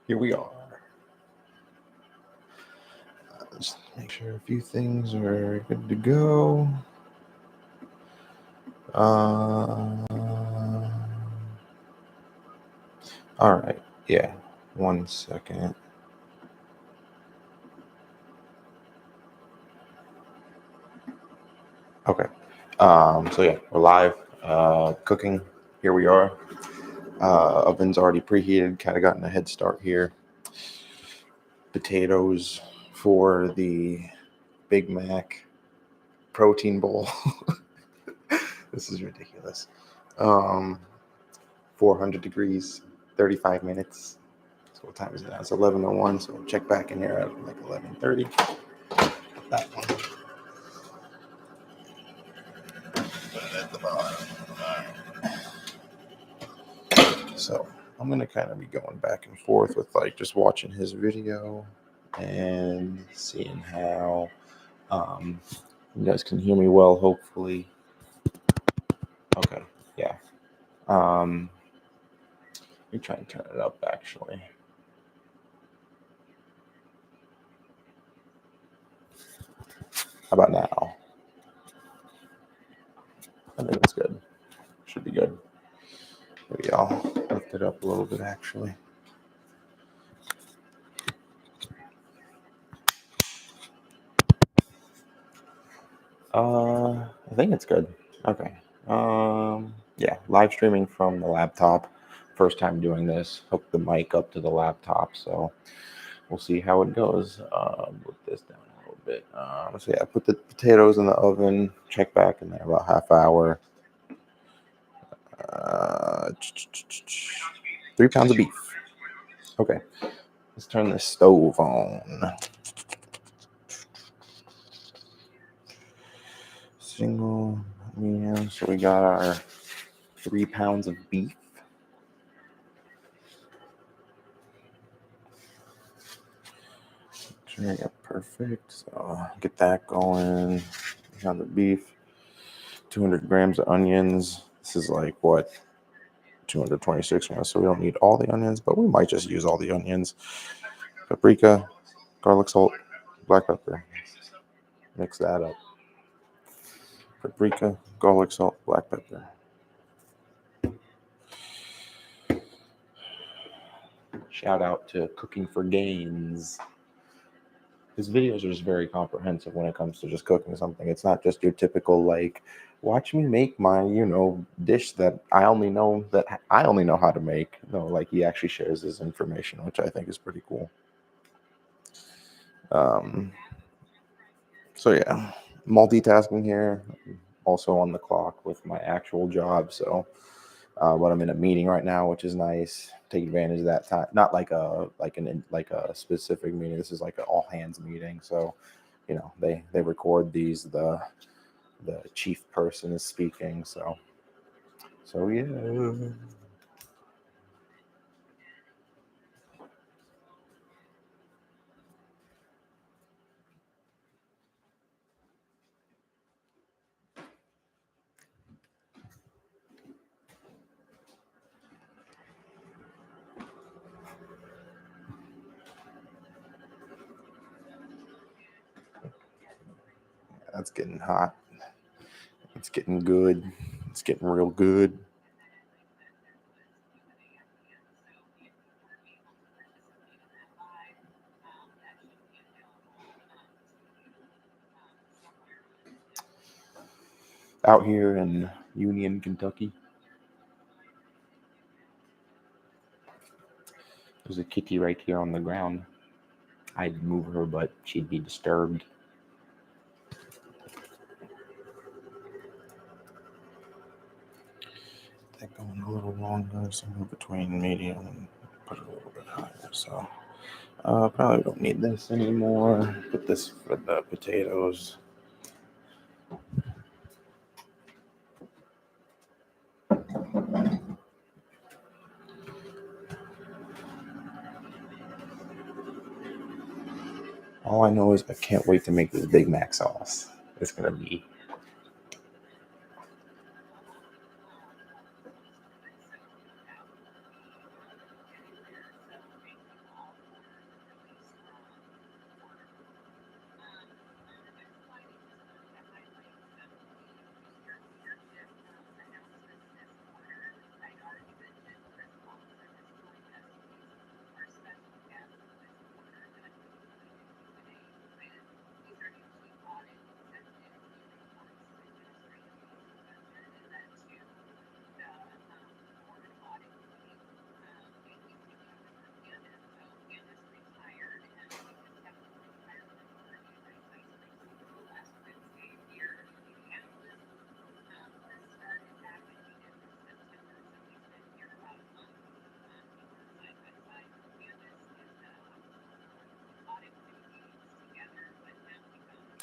Here we are. Just make sure a few things are good to go. All right. Yeah. 1 second. Okay. So yeah, we're live. Cooking. Here we are. Oven's already preheated. Kind of gotten a head start here. Potatoes for the Big Mac protein bowl. This is ridiculous. 400 degrees, 35 minutes. So what time is it now? It's 11:01. So check back in here at like 11:30. That one. Put it at the bottom. So I'm gonna kind of be going back and forth with like just watching his video and seeing how you guys can hear me well, hopefully. Okay, yeah. Let me try and turn it up actually. How about now? I think it's good. Should be good. Maybe I'll lift it up a little bit actually. I think it's good. Okay. Yeah, live streaming from the laptop. First time doing this. Hook the mic up to the laptop, so we'll see how it goes. Put this down a little bit. So yeah, put the potatoes in the oven. Check back in there about half hour. 3 pounds of beef. Okay, let's turn the stove on. Single medium. So we got our 3 pounds of beef. Yeah, perfect. So get that going. On the beef, 200 grams of onions. This is like what, 226 grams. So we don't need all the onions, but we might just use all the onions. Paprika, garlic salt, black pepper. Mix that up. Paprika, garlic salt, black pepper. Shout out to CookingForGains. His videos are just very comprehensive when it comes to just cooking something. It's not just your typical like, watch me make my, dish that I only know how to make. No, like he actually shares his information, which I think is pretty cool. So yeah, multitasking here, also on the clock with my actual job. So, but I'm in a meeting right now, which is nice. Take advantage of that time. Not like a specific meeting. This is like an all hands meeting. So, they record these. The chief person is speaking. So yeah. That's getting hot. It's getting good. It's getting real good. Out here in Union, Kentucky, there's a kitty right here on the ground. I'd move her, but she'd be disturbed. That going a little longer, somewhere between medium and put it a little bit higher. So probably don't need this anymore. Put this for the potatoes. All I know is I can't wait to make this Big Mac sauce. It's gonna be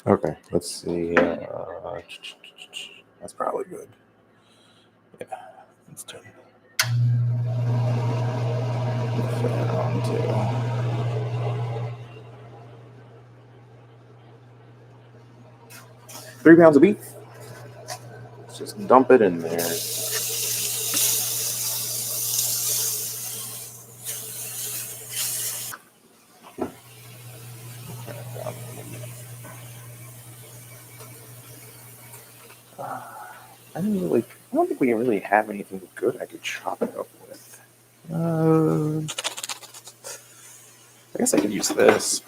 Okay, let's see. That's probably good. Yeah, let's turn the fan on too. 3 pounds of beef. Let's just dump it in there. I don't think we really have anything good I could chop it up with. I guess I could use this.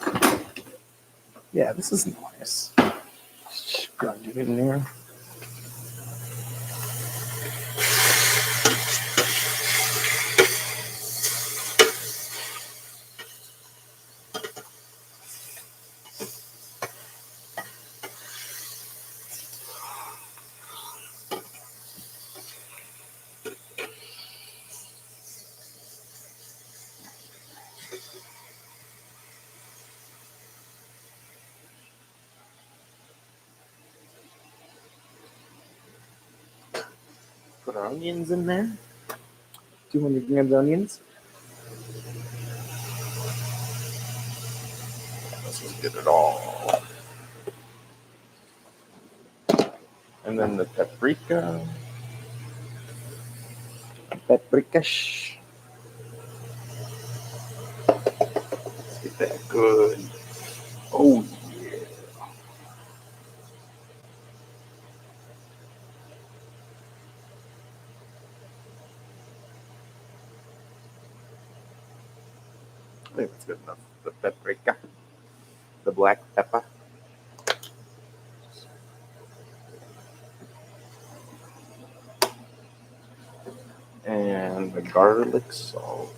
Yeah, this is nice. Just grind it in there. Put our onions in there. 200 grams of onions. Let's just get it all. And then the paprika. Paprika. Let's get that good. Oh, yeah. I think that's good enough. The paprika. The black pepper. And the garlic salt.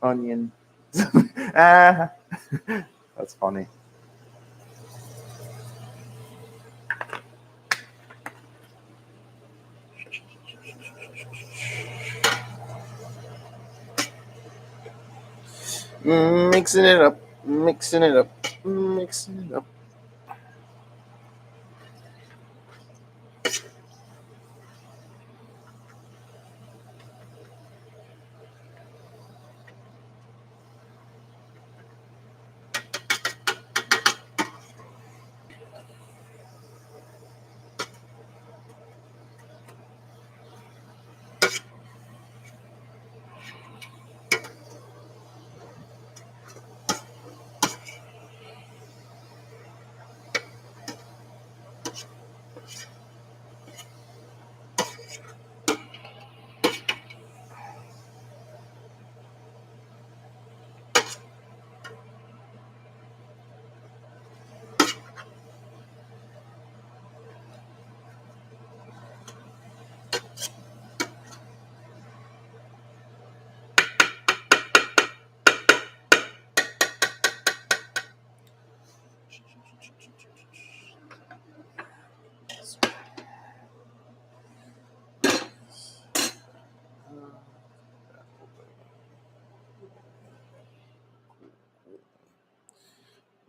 Onion. Ah, that's funny. Mixing it up, mixing it up, mixing it up.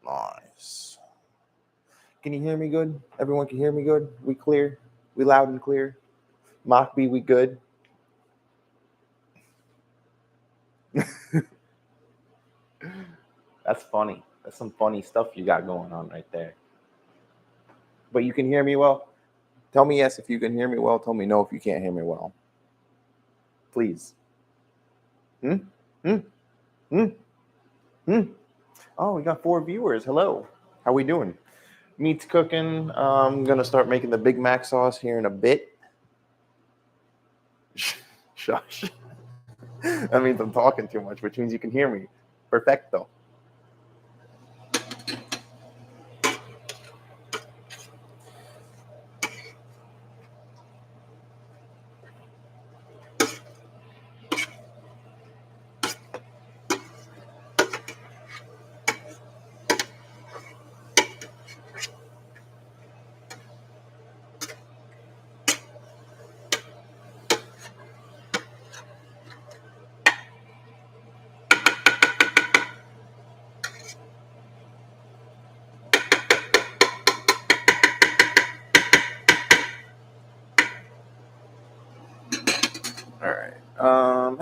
Nice. Can you hear me good? Everyone can hear me good? We clear? We loud and clear? Mockbee, we good? That's funny. That's some funny stuff you got going on right there. But you can hear me well? Tell me yes if you can hear me well. Tell me no if you can't hear me well. Please. Hmm? Hmm? Hmm? Hmm? Oh, we got 4 viewers. Hello. How we doing? Meat's cooking. I'm going to start making the Big Mac sauce here in a bit. Shush. That means I'm talking too much, which means you can hear me. Perfecto.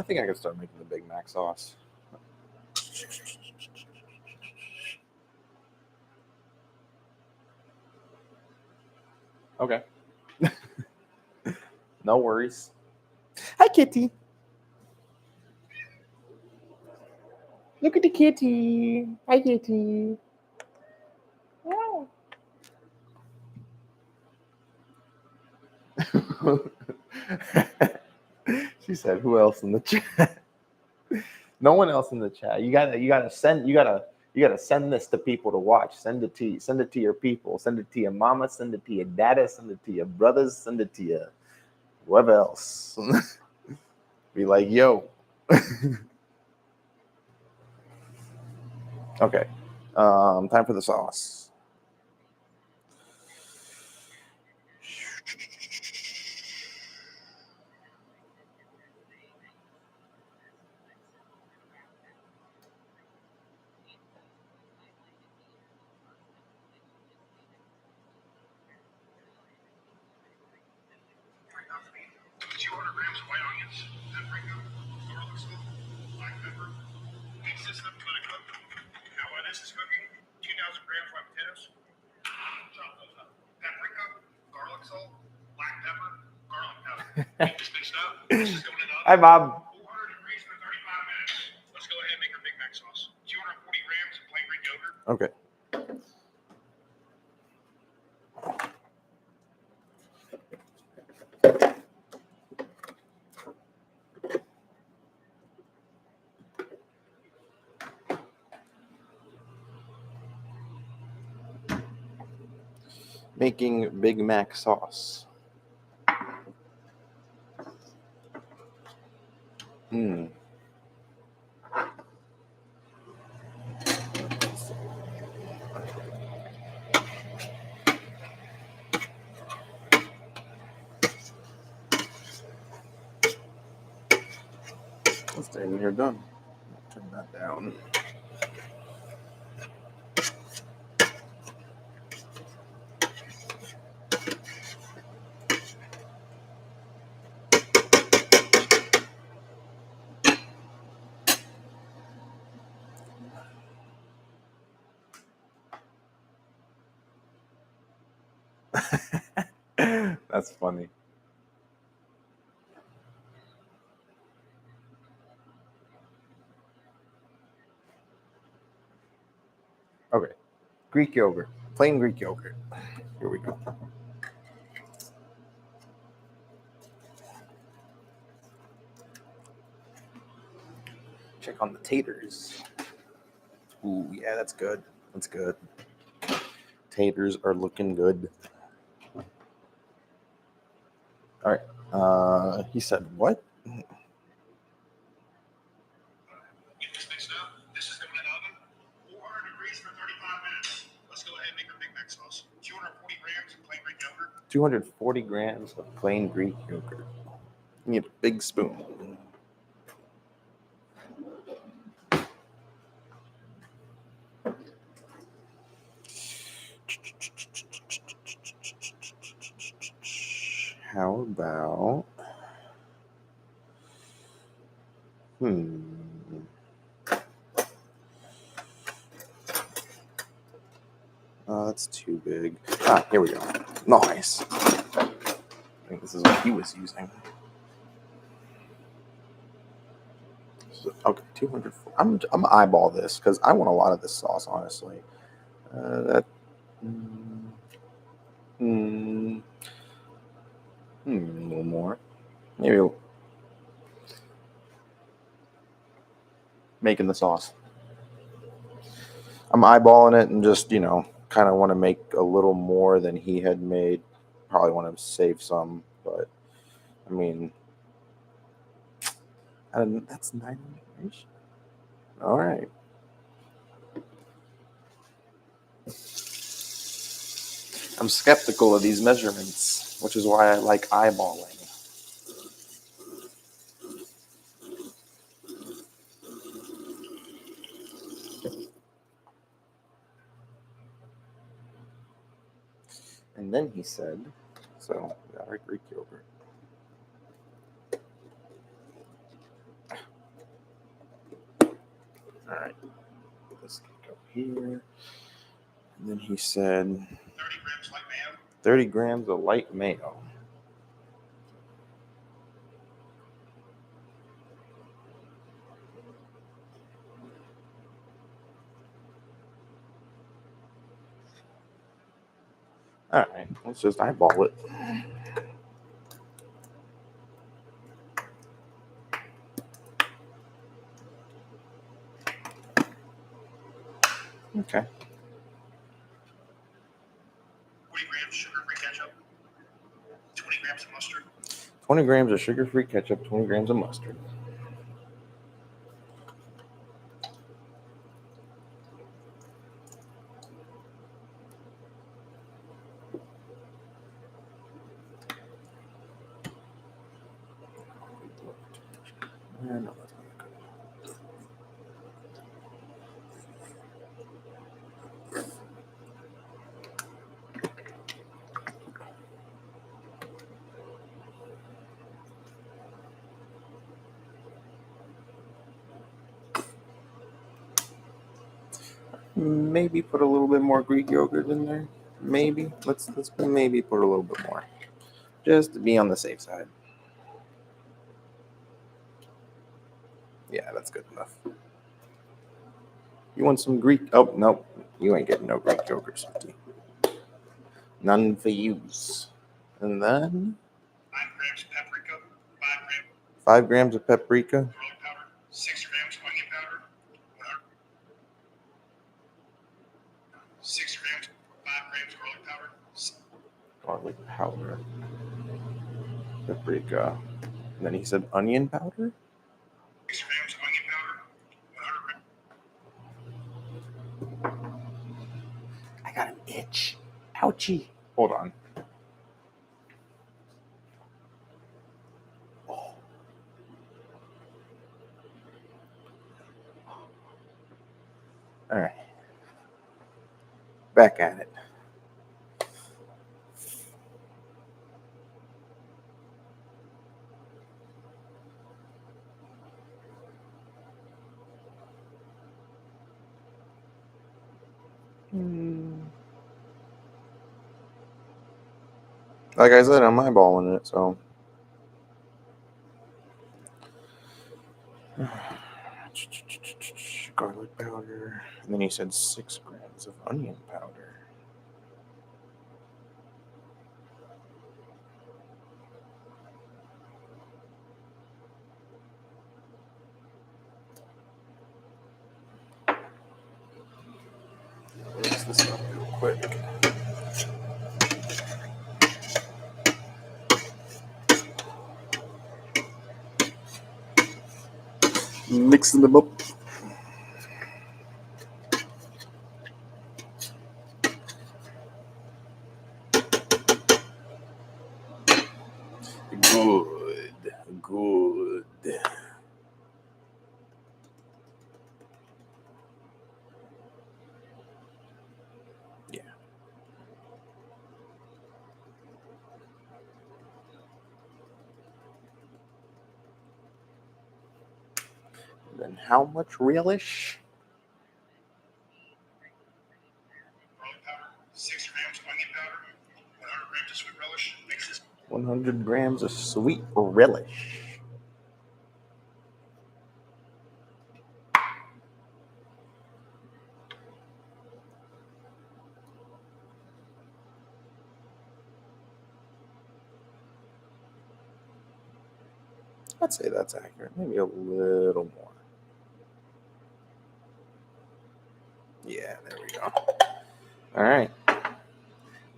think I could start making the Big Mac sauce. Okay. No worries. Hi, kitty. Look at the kitty. Hi, kitty. Wow. She said, "Who else in the chat?" No one else in the chat. You gotta send this to people to watch. Send it to your people. Send it to your mama. Send it to your daddy. Send it to your brothers. Send it to your whoever else. Be like, yo. Okay. Time for the sauce. Hi, Bob. Let's go ahead and make our Big Mac sauce. 240 grams of plain Greek yogurt. Okay. Making Big Mac sauce. Let's stay in here done. Turn that down. That's funny. Okay. Greek yogurt. Plain Greek yogurt. Here we go. Check on the taters. Ooh, yeah, that's good. That's good. Taters are looking good. All right. He said what? Get this mixed up. This is going in the oven. 400 degrees for 35 minutes. Let's go ahead and make our Big Mac sauce. 240 grams of plain Greek yogurt. 240 grams of plain Greek yogurt. You need a big spoon. How about that's too big. Here we go. Nice. I think this is what he was using. So, okay, 200. I'm gonna eyeball this because I want a lot of this sauce, honestly. A little more. Maybe making the sauce. I'm eyeballing it and just, kind of want to make a little more than he had made. Probably want to save some, but I mean, that's 9 minutes. All right. I'm skeptical of these measurements, which is why I like eyeballing. And then he said, so we got our Greek yogurt. All right. This can go here. And then he said 30 grams light mayo. 30 grams of light mayo. All right, let's just eyeball it. Okay. 40 grams sugar-free ketchup. 20 grams of mustard. 20 grams of sugar-free ketchup, 20 grams of mustard. No, that's not good. Maybe put a little bit more Greek yogurt in there. Maybe. Let's maybe put a little bit more. Just to be on the safe side. Yeah, that's good enough. You want some Greek? Oh, no. You ain't getting no Greek yogurt, sweetie. None for use. And then 5 grams paprika. 5 grams of paprika. Garlic powder. 6 grams onion powder. 6 grams. 5 grams garlic powder. Garlic powder. Paprika. And then he said onion powder? 6 grams onion powder. 100 grams. I got an itch. Ouchie. Hold on. Oh. All right. Back at it. Like I said, I'm eyeballing it, so. Garlic powder. And then he said 6 grams of onion powder. Mix this up real quick. Mixing them up. Good. Yeah. Then how much relish? Garlic powder. 6 grams onion powder. 100 grams of sweet relish. Mix this. 100 grams of sweet relish. I'd say that's accurate. Maybe a little more. Yeah, there we go. All right.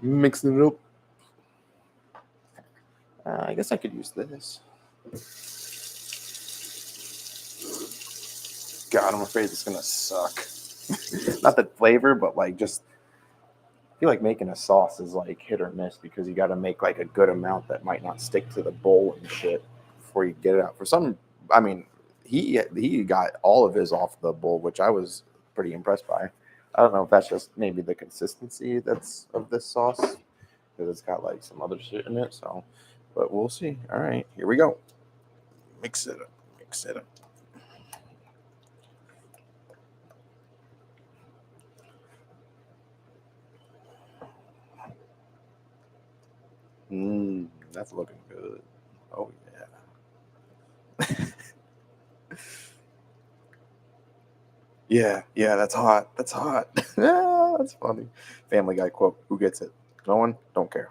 Mixing it up. I guess I could use this. God, I'm afraid it's gonna suck. Not the flavor, but like just I feel like making a sauce is like hit or miss because you got to make like a good amount that might not stick to the bowl and shit before you get it out. For some, I mean, he got all of his off the bowl, which I was pretty impressed by. I don't know if that's just maybe the consistency that's of this sauce because it's got like some other shit in it. So, but we'll see. All right, here we go. Mix it up. Mix it up. That's looking good. Oh yeah. Yeah, that's hot. That's hot. That's funny. Family Guy quote. Who gets it? No one? Don't care.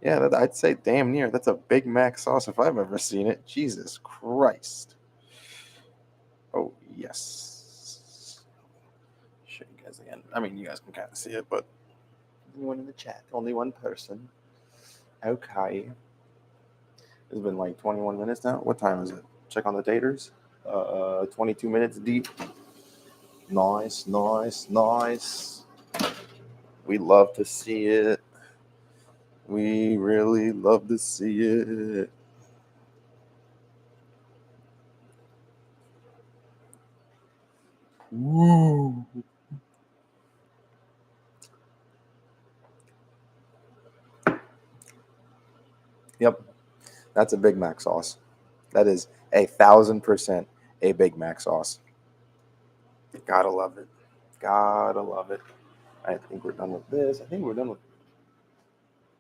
Yeah, I'd say damn near. That's a Big Mac sauce if I've ever seen it. Jesus Christ. Oh, yes. Show you guys again. I mean, you guys can kind of see it, but anyone in the chat? Only one person. Okay. It's been like 21 minutes now. What time is it? Check on the daters. 22 minutes deep. Nice. We love to see it. We really love to see it. Woo. Yep. That's a Big Mac sauce. That is 1,000% a Big Mac sauce. Gotta love it. Gotta love it. I think we're done with this. I think we're done with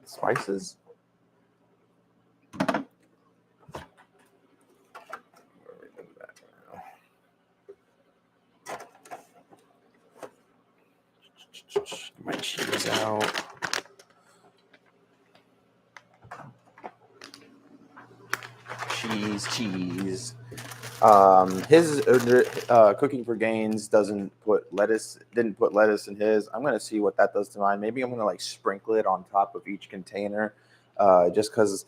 the spices. Get my cheese out. Cheese. His Cooking for Gains didn't put lettuce in his. I'm gonna see what that does to mine. Maybe I'm gonna like sprinkle it on top of each container, just because.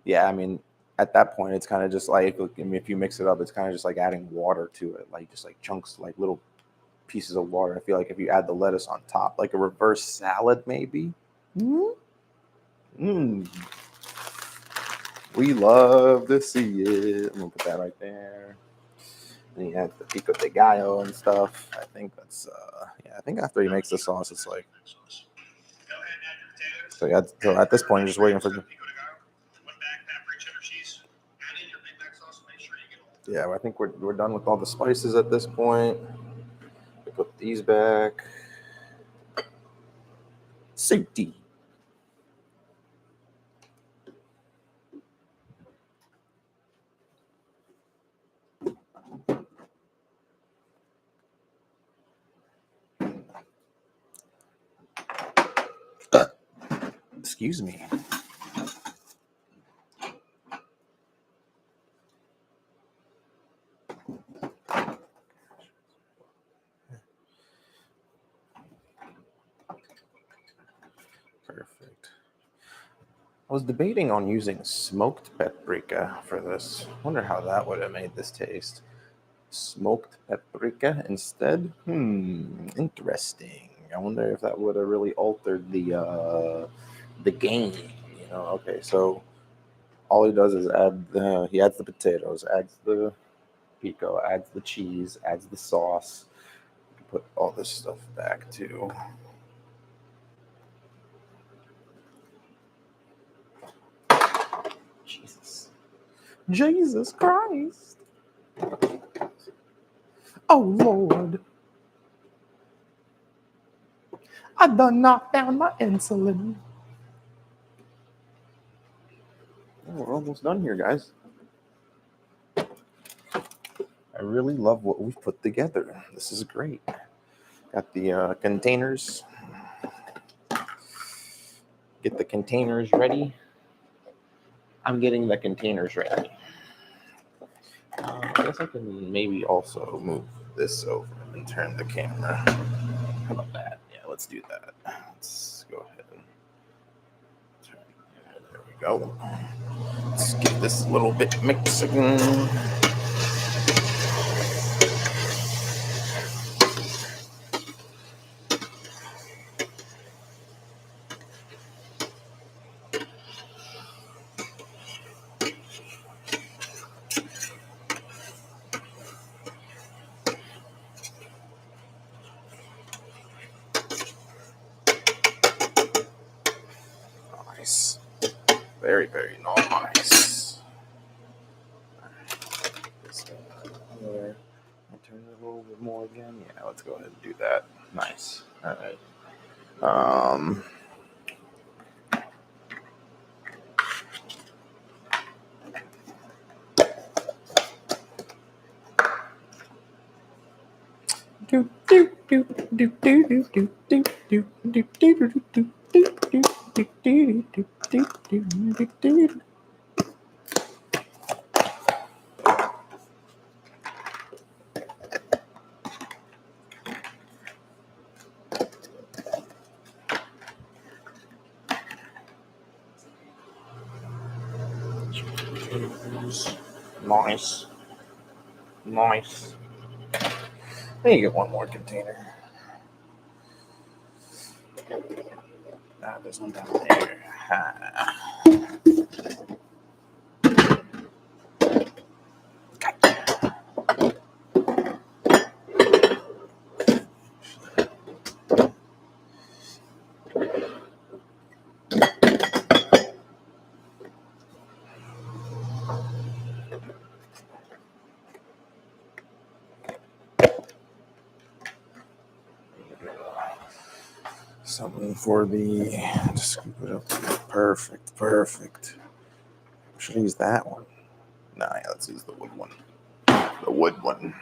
Yeah, I mean, at that point, it's kind of just like if you mix it up, it's kind of just like adding water to it, like just like chunks, like little pieces of water. I feel like if you add the lettuce on top, like a reverse salad, maybe. We love to see it. I'm gonna put that right there. And he adds the pico de gallo and stuff. I think that's I think after he makes the sauce, it's like. So yeah, so at this point, I'm just waiting for the. Yeah, I think we're done with all the spices at this point. We put these back. Safety. Excuse me. Perfect. I was debating on using smoked paprika for this. Wonder how that would have made this taste. Smoked paprika instead? Interesting. I wonder if that would have really altered the game. You know, okay, so all he does is he adds the potatoes, adds the pico, adds the cheese, adds the sauce. Put all this stuff back too. Jesus Christ. Oh Lord. I done knocked down my insulin. Oh, we're almost done here, guys. I really love what we've put together. This is great. Got the containers. Get the containers ready. I'm getting the containers ready. I guess I can maybe also move this over and turn the camera. How about that? Yeah, let's do that. Let's go ahead and turn. There we go. Let's get this a little bit mixing. Nice. Very, very nice. There. I'll turn it a little bit more again. Yeah, let's go ahead and do that. Nice. All right. Nice. Nice. Let me get one more container. There's one down there. Something for the, just scoop it up. Perfect. Should I use that one? Nah, yeah, let's use the wood one. The wood one.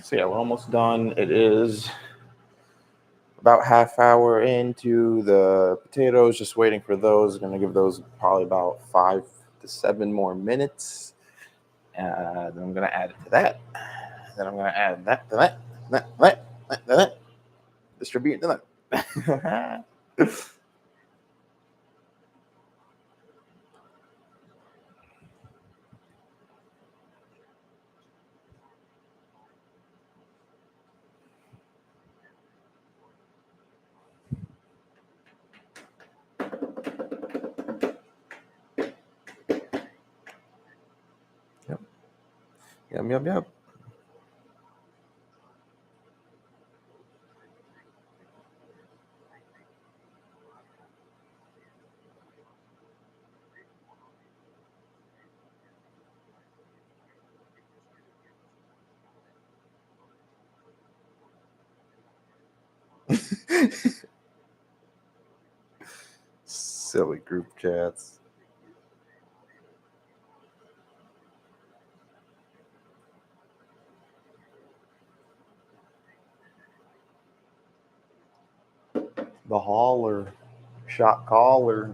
So yeah, we're almost done. It is about half hour into the potatoes, just waiting for those. Gonna give those probably about 5 to 7 more minutes. Then I'm gonna add it to that. Then I'm gonna add that to that. Distribute to that. Yep. Silly group chats. The hauler, shot caller,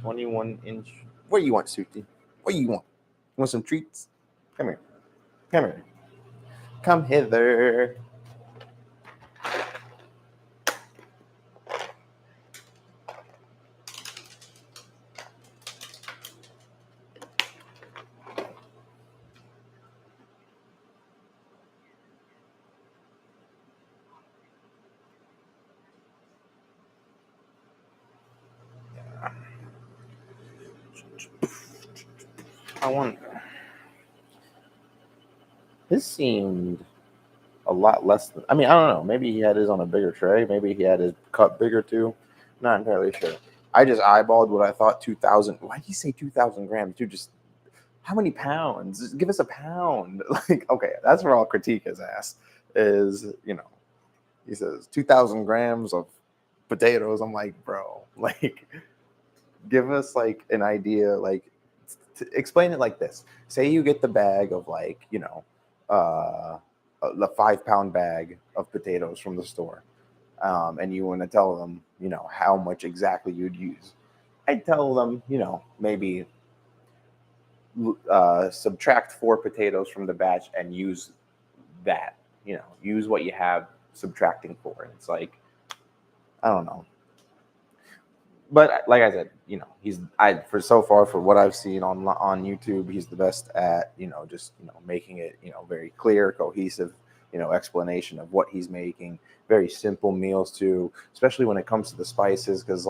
21-inch. What do you want, Suki? What do you want? You want some treats? Come here. Come hither. I wonder. This seemed a lot less than. I mean, I don't know. Maybe he had his on a bigger tray. Maybe he had his cut bigger too. Not entirely sure. I just eyeballed what I thought 2,000. Why did you say 2,000 grams? Dude, just how many pounds? Just give us a pound. Like, okay, that's where I'll critique his ass. Is he says 2,000 grams of potatoes. I'm like, bro, like, give us like an idea. Like, explain it like this. Say you get the bag of like, the 5-pound bag of potatoes from the store, and you want to tell them, how much exactly you'd use. I'd tell them, maybe subtract 4 potatoes from the batch and use that. Use what you have, subtracting 4. And it's like, I don't know. But like I said, for so far, for what I've seen on YouTube, he's the best at just making it very clear, cohesive, explanation of what he's making. Very simple meals too, especially when it comes to the spices, because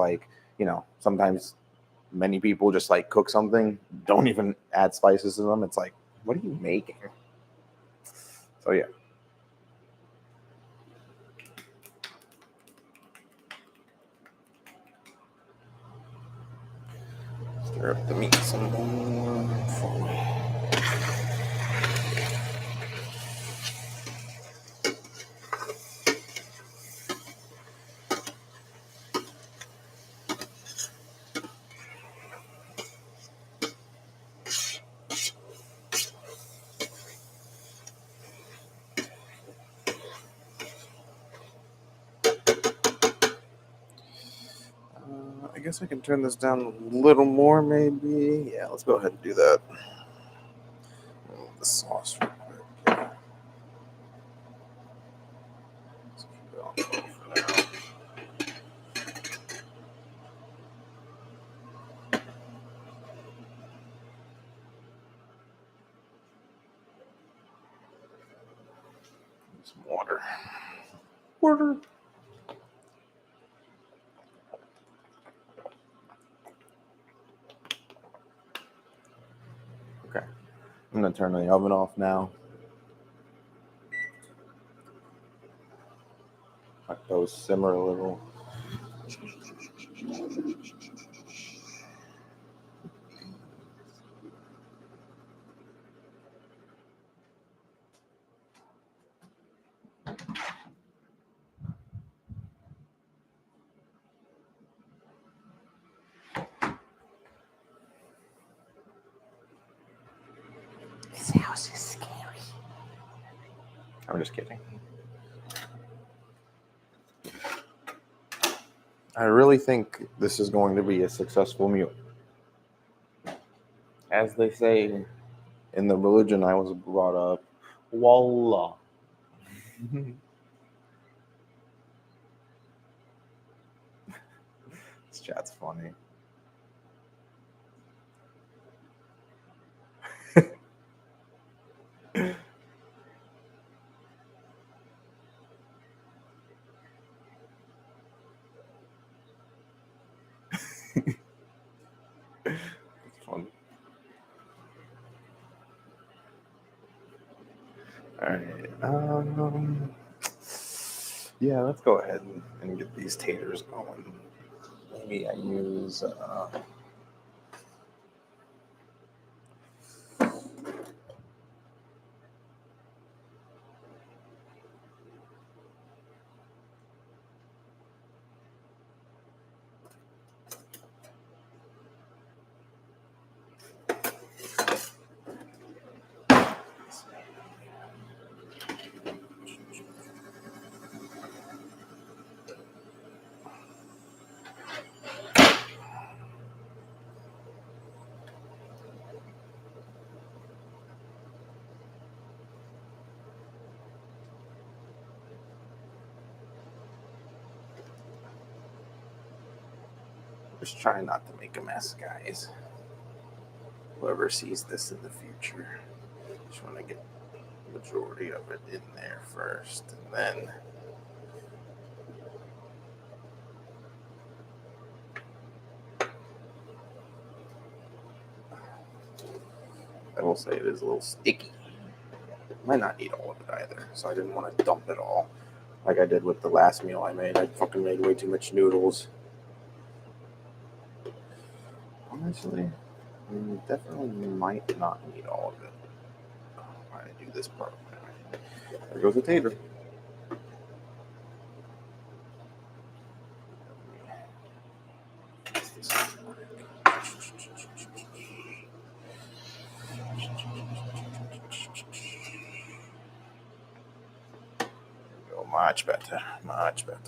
sometimes many people just like cook something, don't even add spices to them. It's like, what are you making? So yeah. Stir up the meat some more. guess I can turn this down a little more, maybe. Yeah, let's go ahead and do that. The sauce real quick. Let's keep it on low for now. Some water. Water. Okay. I'm going to turn the oven off now. Let those simmer a little. This house is scary. I'm just kidding. I really think this is going to be a successful meal. As they say in the religion I was brought up, Wallah. This chat's funny. It's fun. All right. Yeah, let's go ahead and get these taters going. Maybe I use. Just try not to make a mess, guys. Whoever sees this in the future, just want to get the majority of it in there first, and then I will say it is a little sticky. Might not need all of it either, so I didn't want to dump it all like I did with the last meal I made. I fucking made way too much noodles. Honestly, definitely might not need all of it. Why did I do this part? There goes the tater. Go much better, much better.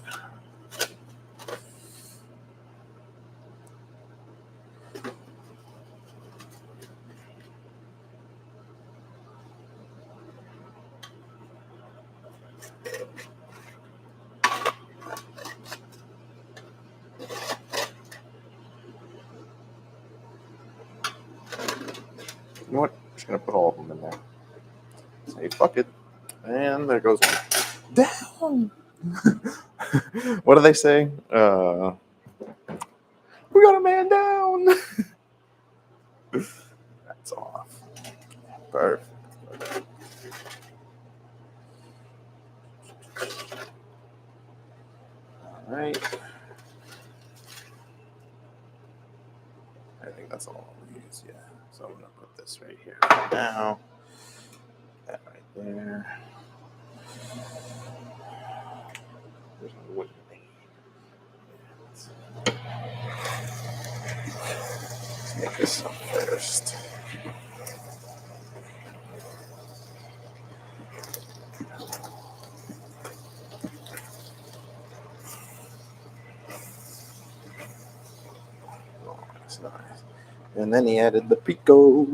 You know what? I'm just gonna put all of them in there. Say fuck it, and there goes one. Down. What do they say? We got a man down. That's off. Perfect. All right. I think that's all I'll use. Yeah. So I'm gonna put this right here right now. That right there. There's my wooden thing. Let's make this up first. Nice. And then he added the pico.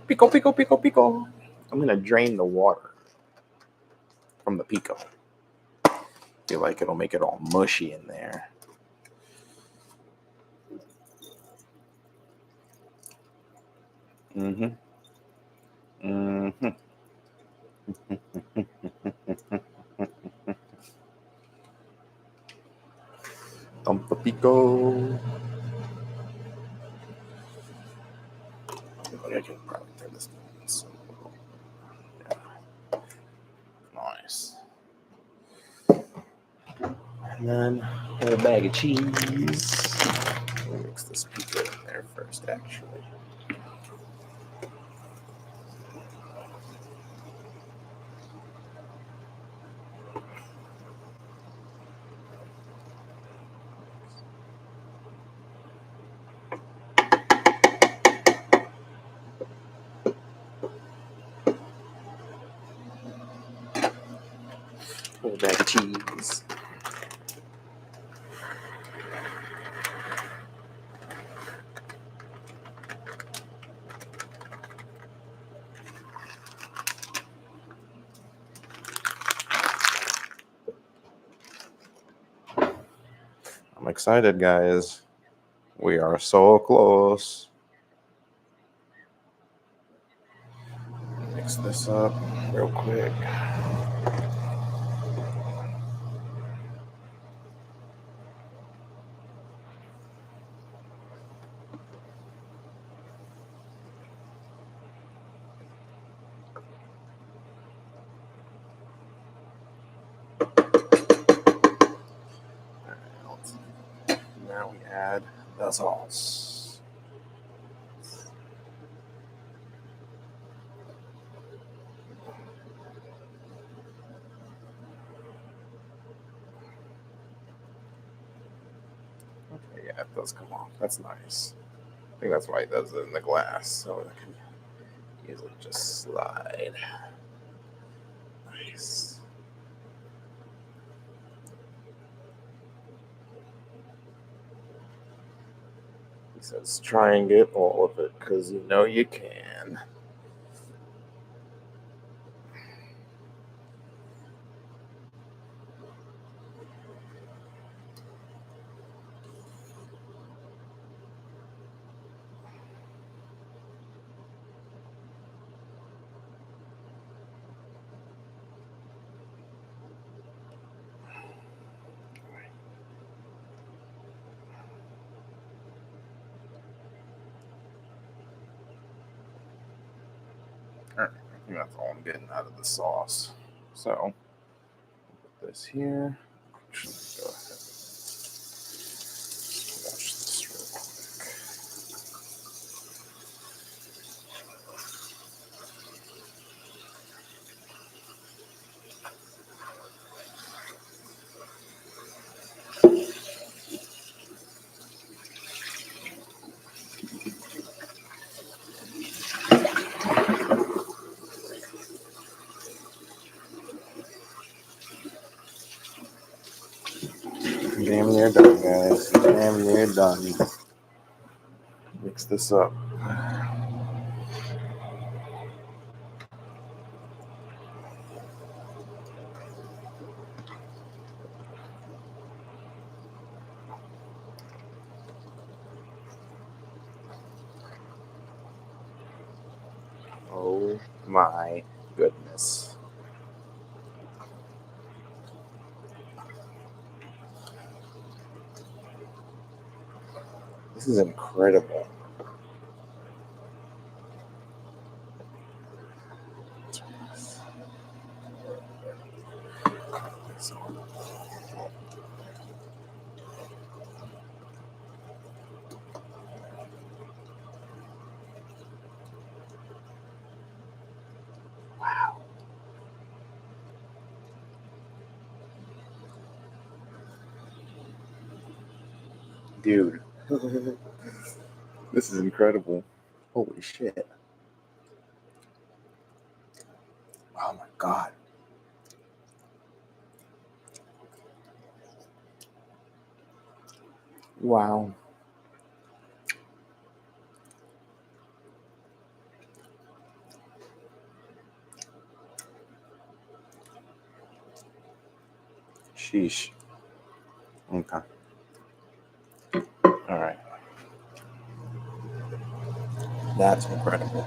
Pico, pico, pico, pico. I'm going to drain the water from the pico. Feel like it'll make it all mushy in there. Mm-hmm. Mm-hmm. Dump the pico. I can probably turn this down. So, yeah. Nice. And then a bag of cheese. We'll mix this pico in there first, actually. A bag of cheese. I'm excited, guys. We are so close. Mix this up real quick. Now we add the sauce. Okay, yeah, it does come off. That's nice. I think that's why he does it in the glass, so it can easily just slide. Nice. He says, try and get all of it, because you know you can. Alright, I think that's all I'm getting out of the sauce. So, put this here. Actually, go ahead and wash this real quick. Damn near done, guys. Damn near done. Mix this up. Oh my goodness. This is incredible. Wow. Dude. This is incredible. Holy shit. Oh my god. Wow. Sheesh. Okay. All right. That's incredible.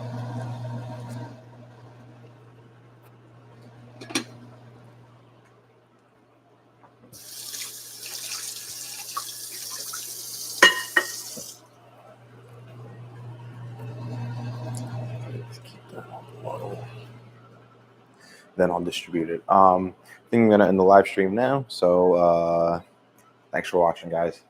Let's keep that on low. Then I'll distribute it. I think I'm gonna end the live stream now. So thanks for watching, guys.